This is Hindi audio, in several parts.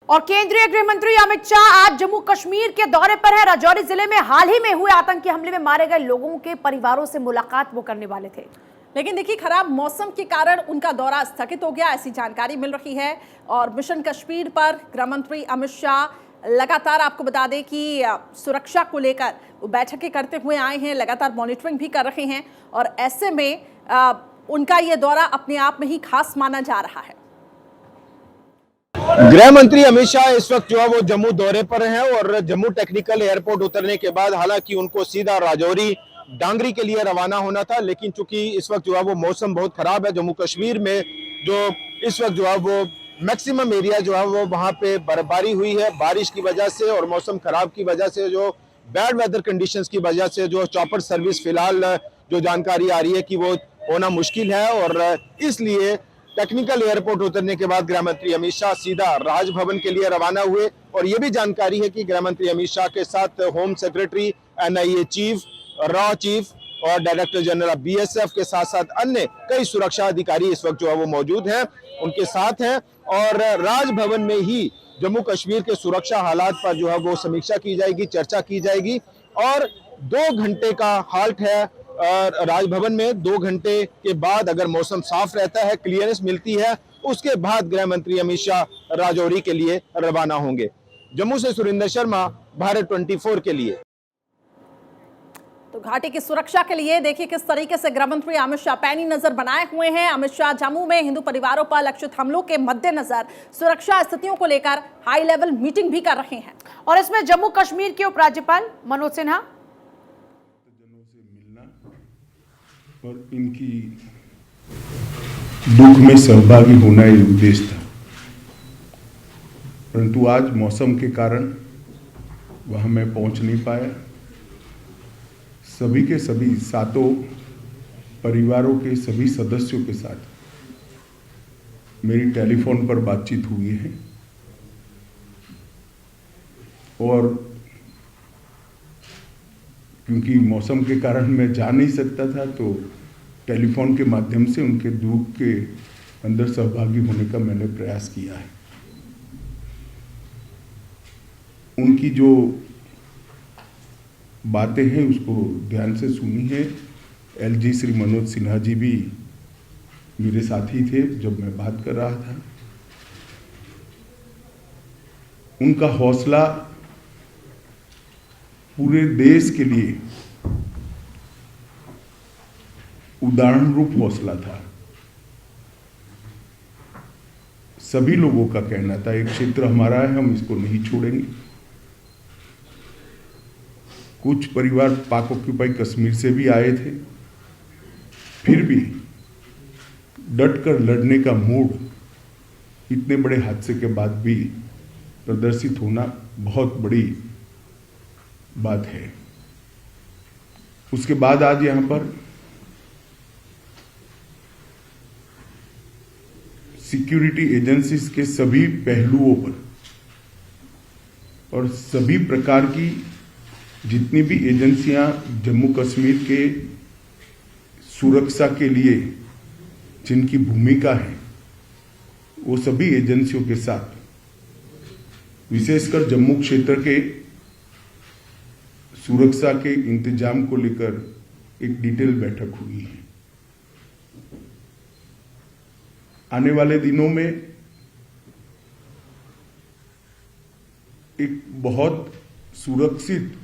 और केंद्रीय गृह मंत्री अमित शाह आज जम्मू कश्मीर के दौरे पर है। राजौरी जिले में हाल ही में हुए आतंकी हमले में मारे गए लोगों के परिवारों से मुलाकात वो करने वाले थे, लेकिन देखिए खराब मौसम के कारण उनका दौरा स्थगित हो गया, ऐसी जानकारी मिल रही है। और मिशन कश्मीर पर गृह मंत्री अमित शाह लगातार आपको बता दें कि सुरक्षा को लेकर वो बैठकें करते हुए आए हैं, लगातार मॉनिटरिंग भी कर रहे हैं और ऐसे में उनका ये दौरा अपने आप में ही खास माना जा रहा है। गृह मंत्री अमित शाह इस वक्त जो है वो जम्मू दौरे पर हैं और जम्मू टेक्निकल एयरपोर्ट उतरने के बाद हालांकि उनको सीधा राजौरी डांगरी के लिए रवाना होना था, लेकिन चूंकि इस वक्त जो है वो मौसम बहुत खराब है जम्मू कश्मीर में, जो इस वक्त जो है वो मैक्सिमम एरिया जो है वो वहां पे बर्फबारी हुई है बारिश की वजह से और मौसम खराब की वजह से, जो बैड वेदर कंडीशंस की वजह से जो चॉपर सर्विस फिलहाल जो जानकारी आ रही है कि वो होना मुश्किल है। और इसलिए टेक्निकल एयरपोर्ट उतरने के बाद गृह मंत्री अमित शाह सीधा राजभवन के लिए रवाना हुए। और ये भी जानकारी है कि गृह मंत्री अमित शाह के साथ home secretary, NIA chief, raw chief और डायरेक्टर जनरल ऑफ BSF के साथ साथ अन्य कई सुरक्षा अधिकारी इस वक्त जो है वो मौजूद हैं, उनके साथ हैं। और राजभवन में ही जम्मू कश्मीर के सुरक्षा हालात पर जो है वो समीक्षा की जाएगी, चर्चा की जाएगी। और 2 घंटे का हाल्ट है राजभवन में। 2 घंटे के बाद अगर मौसम साफ रहता है, क्लियरेंस मिलती है, उसके बाद गृह मंत्री अमित शाह राजौरी के लिए रवाना होंगे। जम्मू से सुरेंद्र शर्मा, भारत 24 के लिए। तो घाटी की सुरक्षा के लिए देखिए किस तरीके से गृह मंत्री अमित शाह पैनी नजर बनाए हुए हैं। अमित शाह जम्मू में हिंदू परिवारों पर लक्षित हमलों के मद्देनजर सुरक्षा स्थितियों को लेकर हाई लेवल मीटिंग भी कर रहे हैं। और इसमें जम्मू कश्मीर के उपराज्यपाल मनोज सिन्हा जनों से मिलना और इनकी दुख में सहभागी होना ये उद्देश्य था, परंतु आज मौसम के कारण वहां मैं पहुंच नहीं पाया। सभी के सभी 7 परिवारों के सभी सदस्यों के साथ मेरी टेलीफोन पर बातचीत हुई है और क्योंकि मौसम के कारण मैं जा नहीं सकता था तो टेलीफोन के माध्यम से उनके दुख के अंदर सहभागी होने का मैंने प्रयास किया है। उनकी जो बातें हैं उसको ध्यान से सुनी है। LG श्री मनोज सिन्हा जी भी मेरे साथी थे जब मैं बात कर रहा था। उनका हौसला पूरे देश के लिए उदाहरण रूप हौसला था। सभी लोगों का कहना था एक क्षेत्र हमारा है, हम इसको नहीं छोड़ेंगे। कुछ परिवार पाक ऑक्यूपाई कश्मीर से भी आए थे, फिर भी डटकर लड़ने का मूड इतने बड़े हादसे के बाद भी प्रदर्शित होना बहुत बड़ी बात है। उसके बाद आज यहां पर सिक्योरिटी एजेंसीज के सभी पहलुओं पर और सभी प्रकार की जितनी भी एजेंसियां जम्मू कश्मीर के सुरक्षा के लिए जिनकी भूमिका है, वो सभी एजेंसियों के साथ विशेषकर जम्मू क्षेत्र के सुरक्षा के इंतजाम को लेकर एक डिटेल बैठक हुई है। आने वाले दिनों में एक बहुत सुरक्षित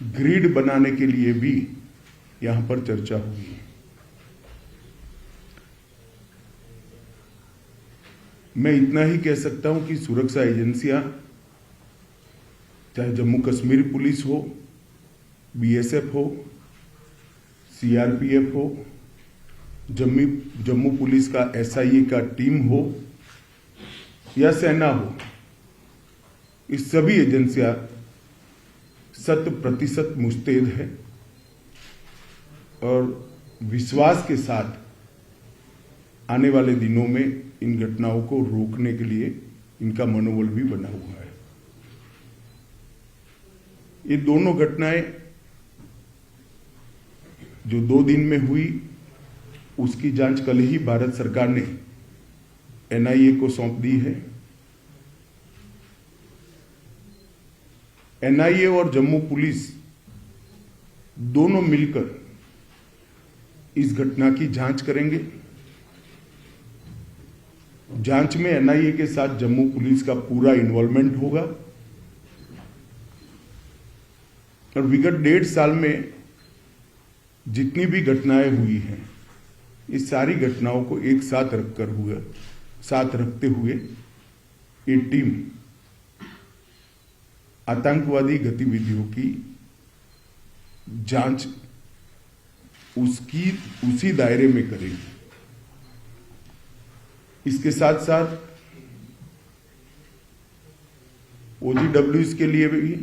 ग्रिड बनाने के लिए भी यहां पर चर्चा हुई है। मैं इतना ही कह सकता हूं कि सुरक्षा एजेंसियां चाहे जम्मू कश्मीर पुलिस हो, BSF हो, CRPF हो, जम्मू पुलिस का SIA का टीम हो या सेना हो, इस सभी एजेंसियां 100% मुस्तैद है और विश्वास के साथ आने वाले दिनों में इन घटनाओं को रोकने के लिए इनका मनोबल भी बना हुआ है। ये दोनों घटनाएं जो 2 दिन में हुई उसकी जांच कल ही भारत सरकार ने NIA को सौंप दी है। एनआईए और जम्मू पुलिस दोनों मिलकर इस घटना की जांच करेंगे। जांच में एनआईए के साथ जम्मू पुलिस का पूरा इन्वॉल्वमेंट होगा और विगत 1.5 साल में जितनी भी घटनाएं हुई हैं, इस सारी घटनाओं को एक साथ रखते हुए ये टीम आतंकवादी गतिविधियों की जांच उसी दायरे में करेगी। इसके साथ साथ ओजीडब्ल्यूज के लिए भी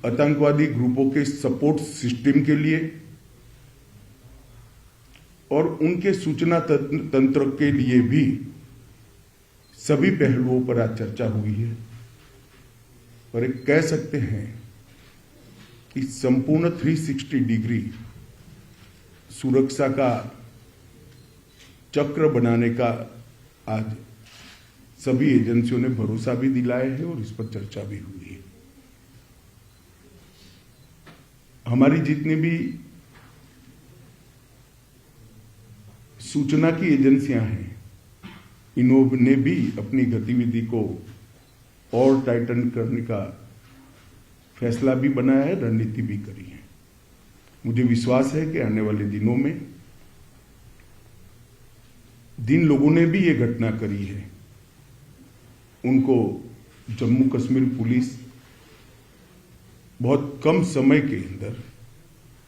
आतंकवादी ग्रुपों के सपोर्ट सिस्टम के लिए और उनके सूचना तंत्र के लिए भी सभी पहलुओं पर आज चर्चा हुई है। और एक कह सकते हैं कि संपूर्ण 360 डिग्री सुरक्षा का चक्र बनाने का आज सभी एजेंसियों ने भरोसा भी दिलाया है और इस पर चर्चा भी हुई है। हमारी जितनी भी सूचना की एजेंसियां हैं, इन्होंने भी अपनी गतिविधि को और टाइटन करने का फैसला भी बनाया है, रणनीति भी करी है। मुझे विश्वास है कि आने वाले दिनों में जिन लोगों ने भी ये घटना करी है उनको जम्मू कश्मीर पुलिस बहुत कम समय के अंदर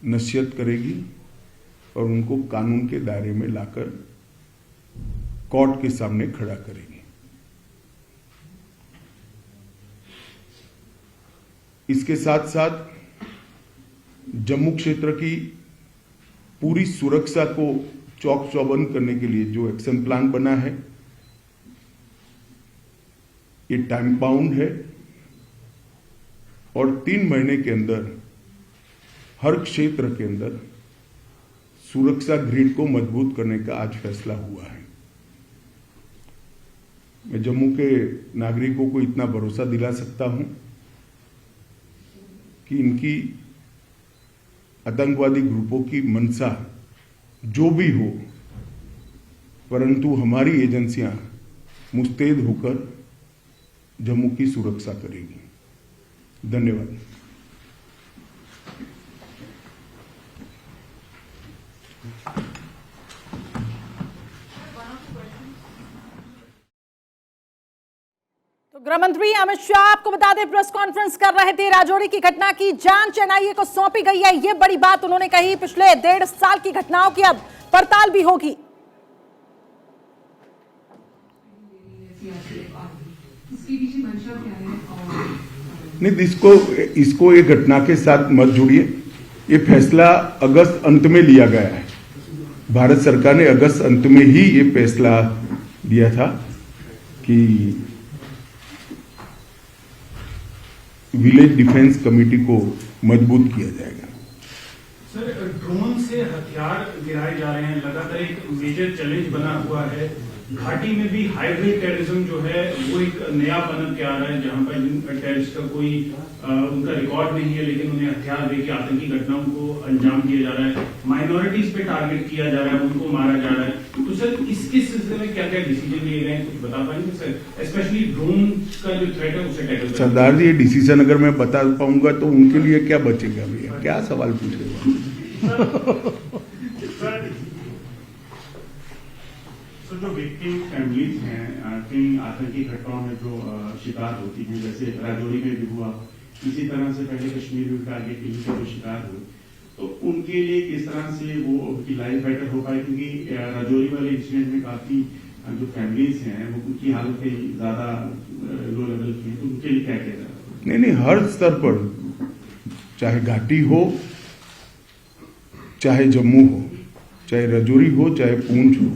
नसीहत करेगी और उनको कानून के दायरे में लाकर कोर्ट के सामने खड़ा करेगी। इसके साथ साथ जम्मू क्षेत्र की पूरी सुरक्षा को चौक चौबंद करने के लिए जो एक्शन प्लान बना है, ये टाइम बाउंड है और 3 महीने के अंदर हर क्षेत्र के अंदर सुरक्षा ग्रिड को मजबूत करने का आज फैसला हुआ है। मैं जम्मू के नागरिकों को इतना भरोसा दिला सकता हूं कि इनकी आतंकवादी ग्रुपों की मंशा जो भी हो, परंतु हमारी एजेंसियां मुस्तैद होकर जम्मू की सुरक्षा करेगी। धन्यवाद। तो गृह मंत्री अमित शाह आपको बता दें प्रेस कॉन्फ्रेंस कर रहे थे। राजौरी की घटना की जांच एनआईए को सौंपी गई है, ये बड़ी बात उन्होंने कही। पिछले 1.5 साल की घटनाओं की अब पड़ताल भी होगी। नहीं, इसको ये घटना के साथ मत जुड़िए। ये फैसला अगस्त अंत में लिया गया है। भारत सरकार ने अगस्त अंत में ही ये फैसला दिया था कि विलेज डिफेंस कमेटी को मजबूत किया जाएगा। सर, ड्रोन से हथियार गिराए जा रहे हैं, लगातार एक मेजर चैलेंज बना हुआ है। घाटी में भी हाइब्रिड टेररिज्म जो है वो एक नया पनप के आ रहा है, जहां पर टेररिस्ट का कोई उनका रिकॉर्ड नहीं है, लेकिन उन्हें हथियार देकर आतंकी घटनाओं को अंजाम दिया जा रहा है। माइनॉरिटीज पे टारगेट किया जा रहा है, उनको मारा जा रहा है। तो सर, इसके सिलसिले में क्या क्या डिसीजन लिए गए हैं, कुछ बता पाएंगे सर? स्पेशली ड्रोन का जो थ्रेट है उसे टैकल। सरदार जी, ये डिसीजन अगर मैं बता पाऊंगा तो उनके लिए क्या बचेगा भैया? क्या सवाल पूछेगा? तो जो विक्टिम फैमिलीज हैं कई आतंकी घटनाओं में जो शिकार होती हैं, जैसे राजौरी में भी हुआ, इसी तरह से पहले कश्मीर में टारगेटिंग के जो शिकार हुए, तो उनके लिए किस तरह से वो उनकी लाइफ बेटर हो पाए? क्योंकि राजौरी वाले इंसिडेंट में काफी जो फैमिलीज हैं वो उनकी हालत ज्यादा लो लेवल की है, तो उनके लिए क्या कहना है? नहीं, हर स्तर पर, चाहे घाटी हो, चाहे जम्मू हो, चाहे राजौरी हो, चाहे पूंछ हो,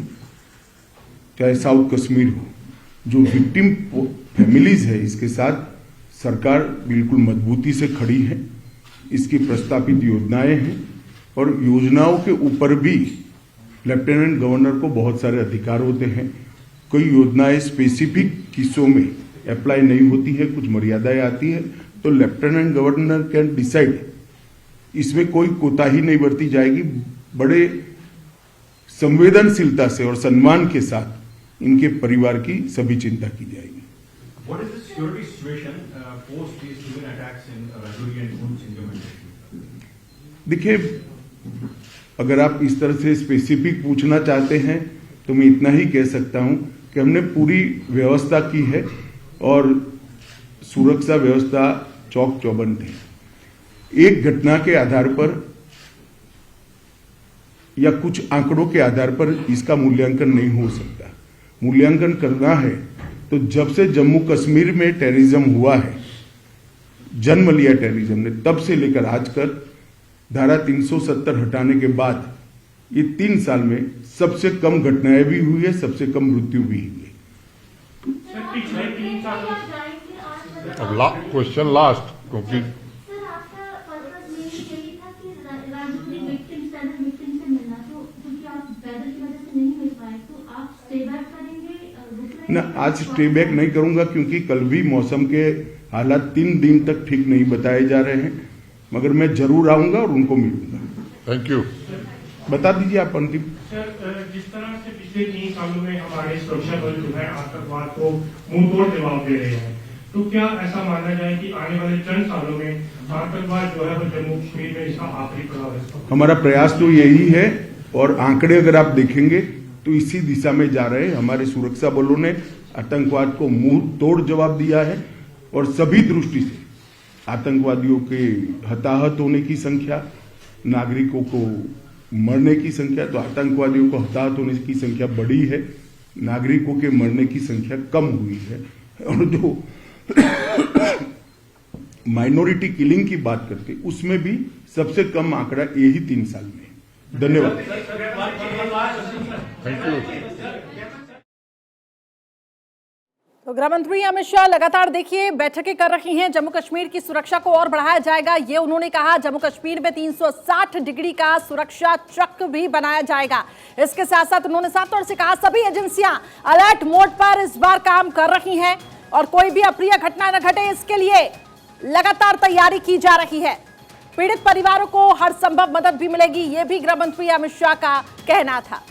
चाहे साउथ कश्मीर हो, जो विक्टिम फैमिलीज है, इसके साथ सरकार बिल्कुल मजबूती से खड़ी है। इसकी प्रस्तावित योजनाएं हैं और योजनाओं के ऊपर भी लेफ्टिनेंट गवर्नर को बहुत सारे अधिकार होते हैं। कई योजनाएं स्पेसिफिक किस्सों में अप्लाई नहीं होती है, कुछ मर्यादाएं आती है, तो लेफ्टिनेंट गवर्नर कैन डिसाइड। इसमें कोई कोताही नहीं बरती जाएगी। बड़े संवेदनशीलता से और सम्मान के साथ इनके परिवार की सभी चिंता की जाएगी। What is the security situation post these human attacks in Rajouri and Poonch in Jammu and Kashmir? देखिए, अगर आप इस तरह से स्पेसिफिक पूछना चाहते हैं तो मैं इतना ही कह सकता हूं कि हमने पूरी व्यवस्था की है और सुरक्षा व्यवस्था चौक चौबंद है। एक घटना के आधार पर या कुछ आंकड़ों के आधार पर इसका मूल्यांकन नहीं हो सकता। मूल्यांकन करना है तो जब से जम्मू कश्मीर में टेररिज्म हुआ है, जन्म लिया टेररिज्म ने, तब से लेकर आज तक धारा 370 हटाने के बाद ये 3 साल में सबसे कम घटनाएं भी हुई है, सबसे कम मृत्यु भी हुई है। अब क्वेश्चन लास्ट, क्योंकि सर आपका पर्पस यही था कि राजू ने विक्टिम से मिलना, तो क्योंकि आप वेदर की वजह से नहीं मिल पाए तो आप स्टे बैक करेंगे? ना, आज स्टे बैक नहीं करूंगा क्योंकि कल भी मौसम के हालात 3 दिन तक ठीक नहीं बताए जा रहे हैं, मगर मैं जरूर आऊंगा और उनको मिलूंगा। Thank you. बता दीजिए आप अंतिम। सर, जिस तरह से पिछले 3 सालों में हमारे सुरक्षा बल जो है आतंकवाद को मुंहतोड़ जवाब दे रहे हैं, तो क्या ऐसा माना जाए कि आने वाले चंद सालों में आतंकवाद जो है वो जम्मू कश्मीर में इसका आखिरी पड़ाव है? हमारा प्रयास तो यही है और आंकड़े अगर आप देखेंगे तो इसी दिशा में जा रहे हैं। हमारे सुरक्षा बलों ने आतंकवाद को मुंह तोड़ जवाब दिया है और सभी दृष्टि से आतंकवादियों के हताहत होने की संख्या, नागरिकों को मरने की संख्या, तो आतंकवादियों को हताहत होने की संख्या बढ़ी है, नागरिकों के मरने की संख्या कम हुई है। और जो माइनॉरिटी किलिंग की बात करते उसमें भी सबसे कम आंकड़ा यही 3 साल में है। धन्यवाद। Thank you. तो गृह मंत्री अमित शाह लगातार देखिए बैठकें कर रही हैं। जम्मू कश्मीर की सुरक्षा को और बढ़ाया जाएगा, ये उन्होंने कहा। जम्मू कश्मीर में 360 डिग्री का सुरक्षा चक्र भी बनाया जाएगा। इसके साथ साथ उन्होंने साफ तौर से कहा सभी एजेंसियां अलर्ट मोड पर इस बार काम कर रही हैं और कोई भी अप्रिय घटना न घटे इसके लिए लगातार तैयारी की जा रही है। पीड़ित परिवारों को हर संभव मदद भी मिलेगी, ये भी गृह मंत्री अमित शाह का कहना था।